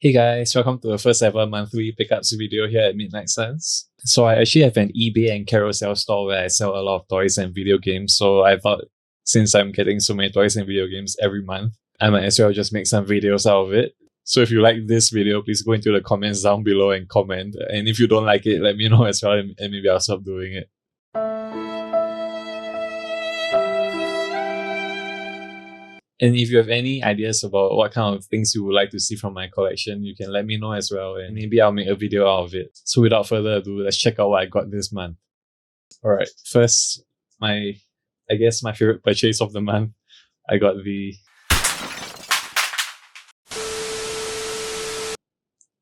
Hey guys, welcome to the first ever monthly pickups video here at Midnight Suns. So I actually have an eBay and Carousel store where I sell a lot of toys and video games. So I thought since I'm getting so many toys and video games every month, I might as well just make some videos out of it. So if you like this video, please go into the comments down below and comment. And if you don't like it, let me know as well and maybe I'll stop doing it. And if you have any ideas about what kind of things you would like to see from my collection, you can let me know as well, and maybe I'll make a video out of it. So without further ado, let's check out what I got this month. Alright, first, my favorite purchase of the month. I got the...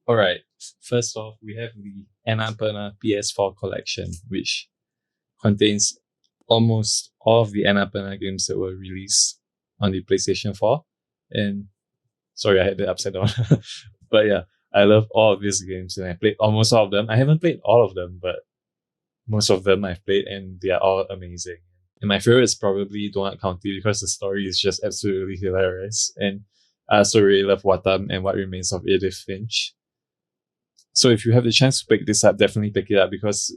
Alright, first off, we have the Annapurna PS4 collection, which contains almost all of the Annapurna games that were released on the PlayStation 4. And sorry, I had it upside down. But yeah, I love all of these games and I played almost all of them. I haven't played all of them, but most of them I've played and they are all amazing. And my favorite is probably Donut County because the story is just absolutely hilarious. And I also really love Watam and What Remains of Edith Finch. So if you have the chance to pick this up, definitely pick it up because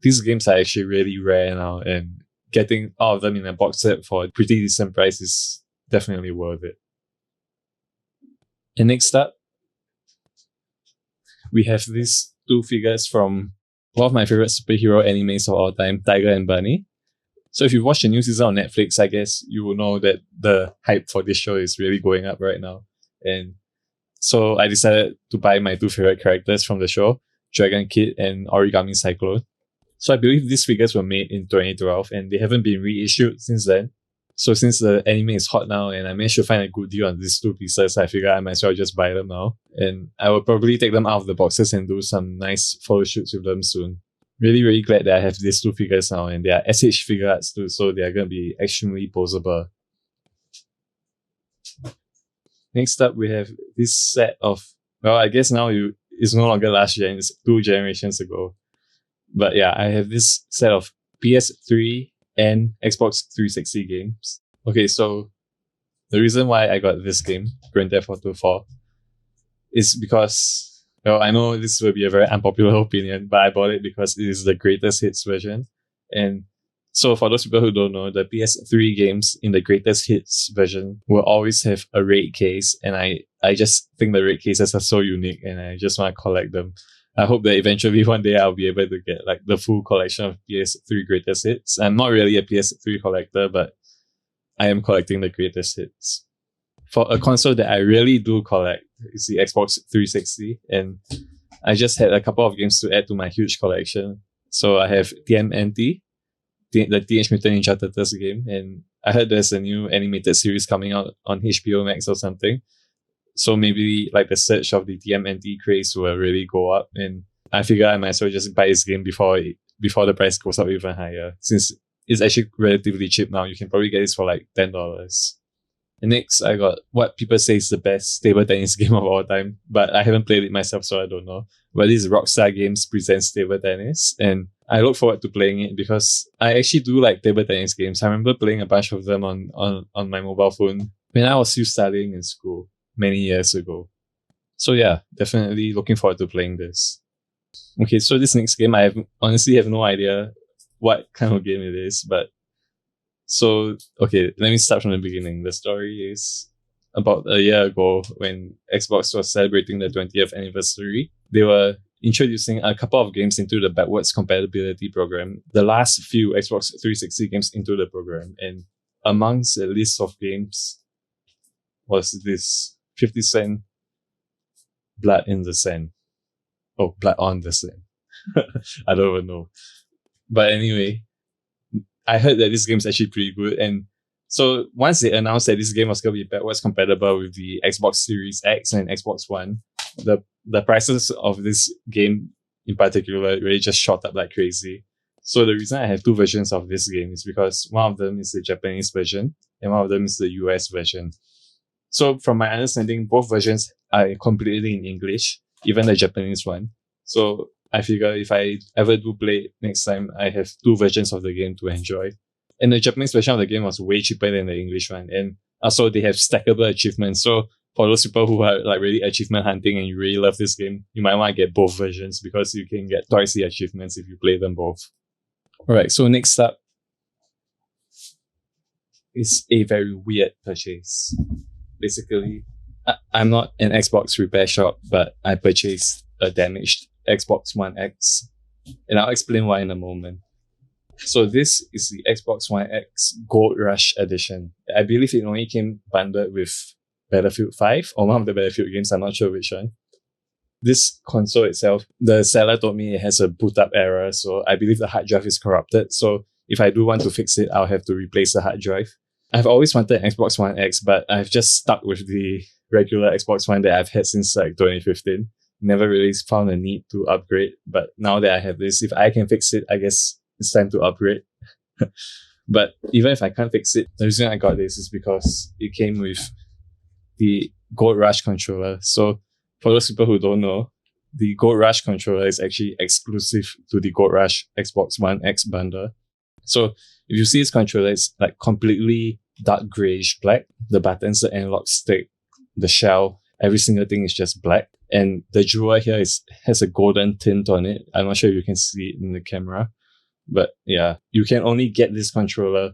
these games are actually really rare now, and getting all of them in a box set for a pretty decent price is definitely worth it. And next up, we have these two figures from one of my favorite superhero animes of all time, Tiger and Bunny. So if you watch the new season on Netflix, I guess you will know that the hype for this show is really going up right now. And so I decided to buy my two favorite characters from the show, Dragon Kid and Origami Cyclone. So I believe these figures were made in 2012 and they haven't been reissued since then. So since the anime is hot now and I managed to find a good deal on these two pieces, I figured I might as well just buy them now. And I will probably take them out of the boxes and do some nice photo shoots with them soon. Really glad that I have these two figures now, and they are SH figure arts too, so they are going to be extremely poseable. Next up, we have this set of, well, I guess now it's no longer last gen, it's 2 generations ago. But yeah, I have this set of PS3 and Xbox 360 games. Okay, so the reason why I got this game, Grand Theft Auto 4, is because, well, I know this will be a very unpopular opinion, but I bought it because it is the greatest hits version. And so for those people who don't know, the PS3 games in the greatest hits version will always have a raid case, and I just think the raid cases are so unique and I just want to collect them. I hope that eventually one day I'll be able to get like the full collection of PS3 greatest hits. I'm not really a PS3 collector, but I am collecting the greatest hits. For a console that I really do collect is the Xbox 360, and I just had a couple of games to add to my huge collection. So I have TMNT, the Teenage Mutant Ninja Turtles game, and I heard there's a new animated series coming out on HBO Max or something. So maybe like the search of the TMNT craze will really go up, and I figure I might as well just buy this game before the price goes up even higher, since it's actually relatively cheap now. You can probably get this for like $10. And next, I got what people say is the best table tennis game of all time, but I haven't played it myself, so I don't know. But this is Rockstar Games presents table tennis, and I look forward to playing it because I actually do like table tennis games. I remember playing a bunch of them on my mobile phone when I was still studying in school many years ago. So yeah, definitely looking forward to playing this. Okay, so this next game, I honestly have no idea what kind of game it is, but so, okay, let me start from the beginning. The story is about a year ago when Xbox was celebrating the 20th anniversary. They were introducing a couple of games into the backwards compatibility program, the last few Xbox 360 games into the program, and amongst the list of games was this 50 Cent Blood in the Sand. Oh, Blood on the Sand. I don't even know. But anyway, I heard that this game is actually pretty good. And so once they announced that this game was going to be backwards compatible with the Xbox Series X and Xbox One, the prices of this game in particular really just shot up like crazy. So the reason I have two versions of this game is because one of them is the Japanese version and one of them is the US version. So from my understanding, both versions are completely in English, even the Japanese one. So I figure if I ever do play it next time, I have two versions of the game to enjoy. And the Japanese version of the game was way cheaper than the English one. And also they have stackable achievements. So for those people who are like really achievement hunting and you really love this game, you might want to get both versions because you can get twice the achievements if you play them both. Alright, so next up is a very weird purchase. Basically, I'm not an Xbox repair shop, but I purchased a damaged Xbox One X, and I'll explain why in a moment. So this is the Xbox One X Gold Rush Edition. I believe it only came bundled with Battlefield 5 or one of the Battlefield games, I'm not sure which one. This console itself, the seller told me it has a boot up error, so I believe the hard drive is corrupted. So if I do want to fix it, I'll have to replace the hard drive. I've always wanted an Xbox One X, but I've just stuck with the regular Xbox One that I've had since like 2015. Never really found a need to upgrade, but now that I have this, if I can fix it, I guess it's time to upgrade. But even if I can't fix it, the reason I got this is because it came with the Gold Rush controller. So for those people who don't know, the Gold Rush controller is actually exclusive to the Gold Rush Xbox One X bundle. So if you see this controller, it's like completely dark greyish black. The buttons, the analog stick, the shell, every single thing is just black. And the jewel here has a golden tint on it. I'm not sure if you can see it in the camera. But yeah, you can only get this controller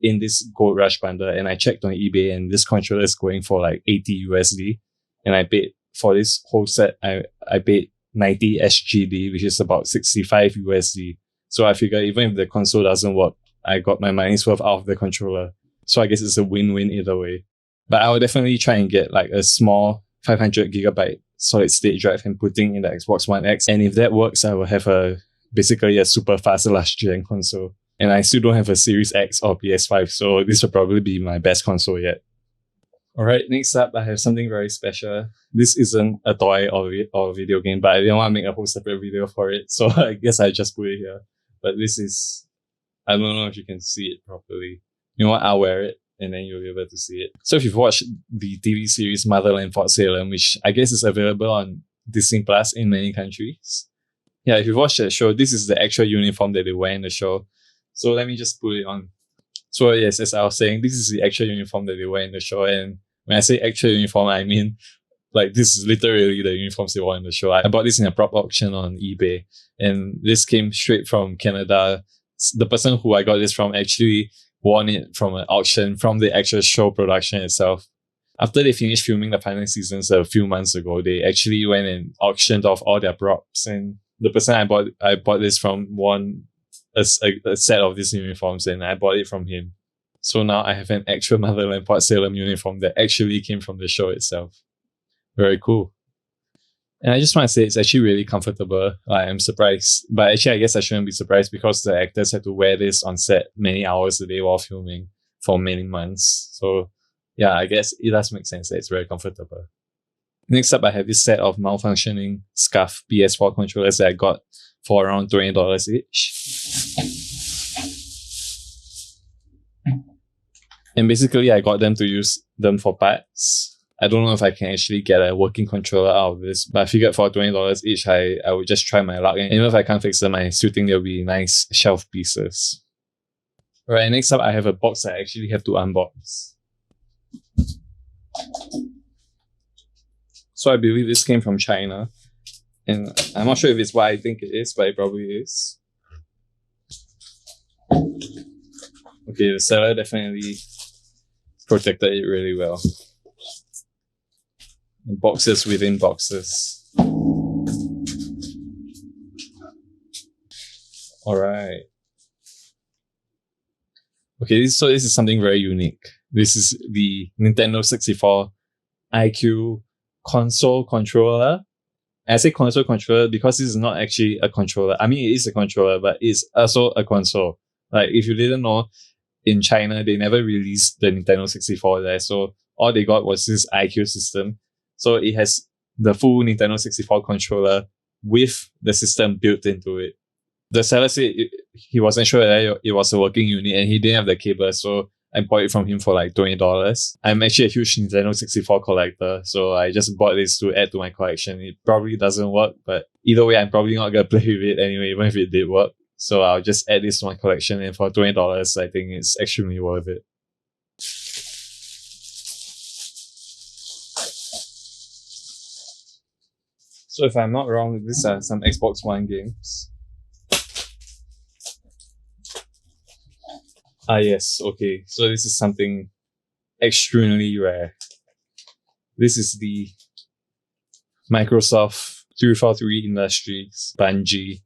in this Gold Rush bundle. And I checked on eBay and this controller is going for like 80 USD. And I paid for this whole set, I paid 90 SGD, which is about 65 USD. So I figure even if the console doesn't work, I got my money's worth out of the controller. So I guess it's a win-win either way. But I will definitely try and get like a small 500GB solid state drive and putting in the Xbox One X. And if that works, I will have basically a super fast last gen console. And I still don't have a Series X or PS5, so this will probably be my best console yet. Alright, next up, I have something very special. This isn't a toy or a video game, but I didn't want to make a whole separate video for it, so I guess I just put it here. But this is, I don't know if you can see it properly. You know what, I'll wear it and then you'll be able to see it. So if you've watched the TV series Motherland for Salem, which I guess is available on Disney Plus in many countries. Yeah, if you've watched that show, this is the actual uniform that they wear in the show. So let me just put it on. So yes, as I was saying, this is the actual uniform that they wear in the show. And when I say actual uniform, I mean like this is literally the uniforms they wore in the show. I bought this in a prop auction on eBay. And this came straight from Canada. The person who I got this from actually won it from an auction from the actual show production itself. After they finished filming the final seasons a few months ago, they actually went and auctioned off all their props. And the person I bought this from won a set of these uniforms, and I bought it from him. So now I have an actual Motherland Port Salem uniform that actually came from the show itself. Very cool. And I just want to say it's actually really comfortable. I'm surprised. But actually, I guess I shouldn't be surprised because the actors had to wear this on set many hours a day while filming for many months. So yeah, I guess it does make sense that it's very comfortable. Next up, I have this set of malfunctioning SCUF PS4 controllers that I got for around $20 each. And basically, I got them to use them for parts. I don't know if I can actually get a working controller out of this, but I figured for $20 each, I would just try my luck. And even if I can't fix them, I still think they'll be nice shelf pieces. Alright, next up, I have a box I actually have to unbox. So I believe this came from China. And I'm not sure if it's what I think it is, but it probably is. Okay, the seller definitely protected it really well. Boxes within boxes. Alright. Okay, so this is something very unique. This is the Nintendo 64 iQue console controller. I say console controller because this is not actually a controller. I mean, it is a controller, but it's also a console. Like, if you didn't know, in China, they never released the Nintendo 64 there. So all they got was this iQue system. So it has the full Nintendo 64 controller with the system built into it. The seller said he wasn't sure that it was a working unit and he didn't have the cable. So I bought it from him for like $20. I'm actually a huge Nintendo 64 collector, so I just bought this to add to my collection. It probably doesn't work, but either way, I'm probably not going to play with it anyway, even if it did work. So I'll just add this to my collection, and for $20, I think it's extremely worth it. So if I'm not wrong, these are some Xbox One games. Ah yes, okay. So this is something extremely rare. This is the Microsoft 343 Industries Bungie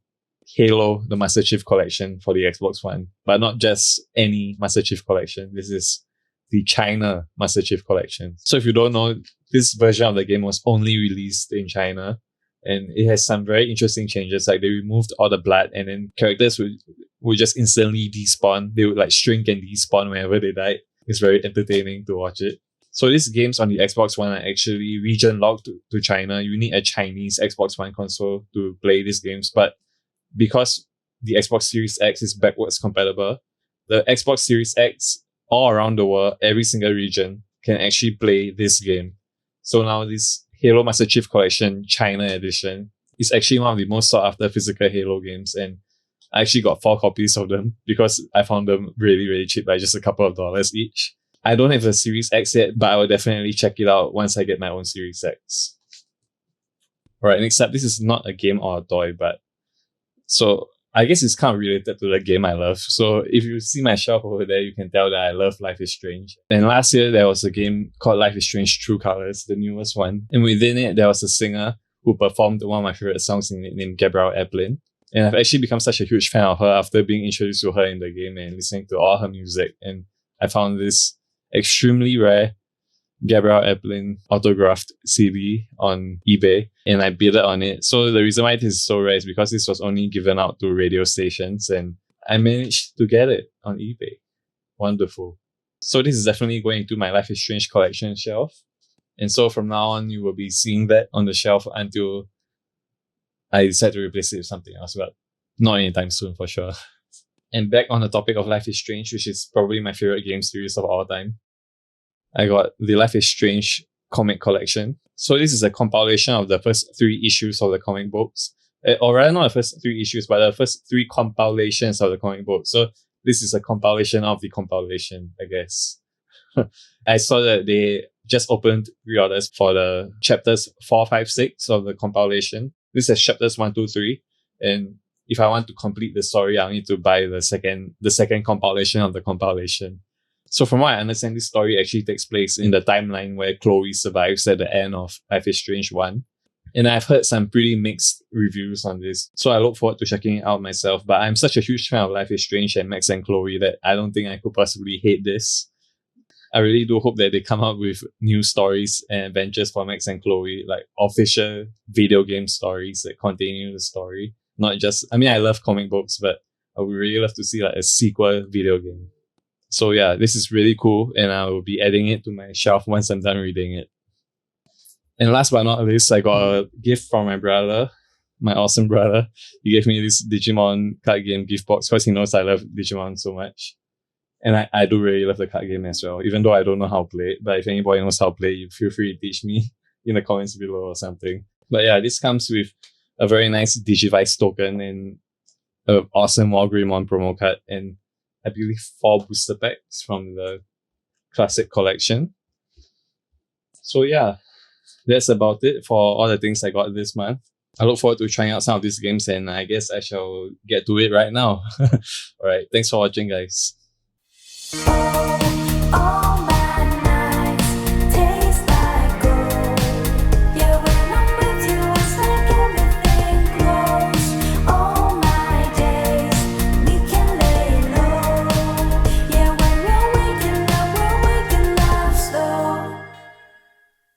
Halo, the Master Chief Collection for the Xbox One. But not just any Master Chief Collection. This is the China Master Chief Collection. So if you don't know, this version of the game was only released in China. And it has some very interesting changes. Like they removed all the blood and then characters would just instantly despawn. They would like shrink and despawn whenever they died. It's very entertaining to watch it. So these games on the Xbox One are actually region locked to China. You need a Chinese Xbox One console to play these games. But because the Xbox Series X is backwards compatible, the Xbox Series X all around the world, every single region can actually play this game. So now this Halo Master Chief Collection China Edition is actually one of the most sought after physical Halo games, and I actually got 4 copies of them because I found them really, really cheap, like just a couple of dollars each. I don't have a Series X yet, but I will definitely check it out once I get my own Series X. Alright, next up, this is not a game or a toy, but so I guess it's kind of related to the game I love. So if you see my shelf over there, you can tell that I love Life is Strange. And last year, there was a game called Life is Strange True Colors, the newest one. And within it, there was a singer who performed one of my favorite songs in it named Gabrielle Eplin. And I've actually become such a huge fan of her after being introduced to her in the game and listening to all her music. And I found this extremely rare Gabrielle Eplin autographed CD on eBay and I bid on it. So the reason why it is so rare is because this was only given out to radio stations and I managed to get it on eBay. Wonderful. So this is definitely going into my Life is Strange collection shelf. And so from now on, you will be seeing that on the shelf until I decide to replace it with something else, but not anytime soon for sure. And back on the topic of Life is Strange, which is probably my favorite game series of all time, I got the Life is Strange comic collection. So this is a compilation of the first 3 issues of the comic books. Or rather, not the first 3 issues, but the first 3 compilations of the comic book. So this is a compilation of the compilation, I guess. I saw that they just opened pre-orders for the chapters 4, 5, 6 of the compilation. This is chapters 1, 2, 3. And if I want to complete the story, I'll need to buy the second compilation of the compilation. So from what I understand, this story actually takes place in the timeline where Chloe survives at the end of Life is Strange 1. And I've heard some pretty mixed reviews on this. So I look forward to checking it out myself. But I'm such a huge fan of Life is Strange and Max and Chloe that I don't think I could possibly hate this. I really do hope that they come out with new stories and adventures for Max and Chloe, like official video game stories that continue the story. Not just, I mean, I love comic books, but I would really love to see like a sequel video game. So yeah, this is really cool and I will be adding it to my shelf once I'm done reading it. And last but not least, I got a gift from my brother, my awesome brother. He gave me this Digimon card game gift box because he knows I love Digimon so much. And I do really love the card game as well, even though I don't know how to play it. But if anybody knows how to play it, feel free to teach me in the comments below or something. But yeah, this comes with a very nice Digivice token and an awesome Walgreemon promo card. And I believe 4 booster packs from the classic collection. So yeah, that's about it for all the things I got this month. I look forward to trying out some of these games and I guess I shall get to it right now. Alright, thanks for watching guys.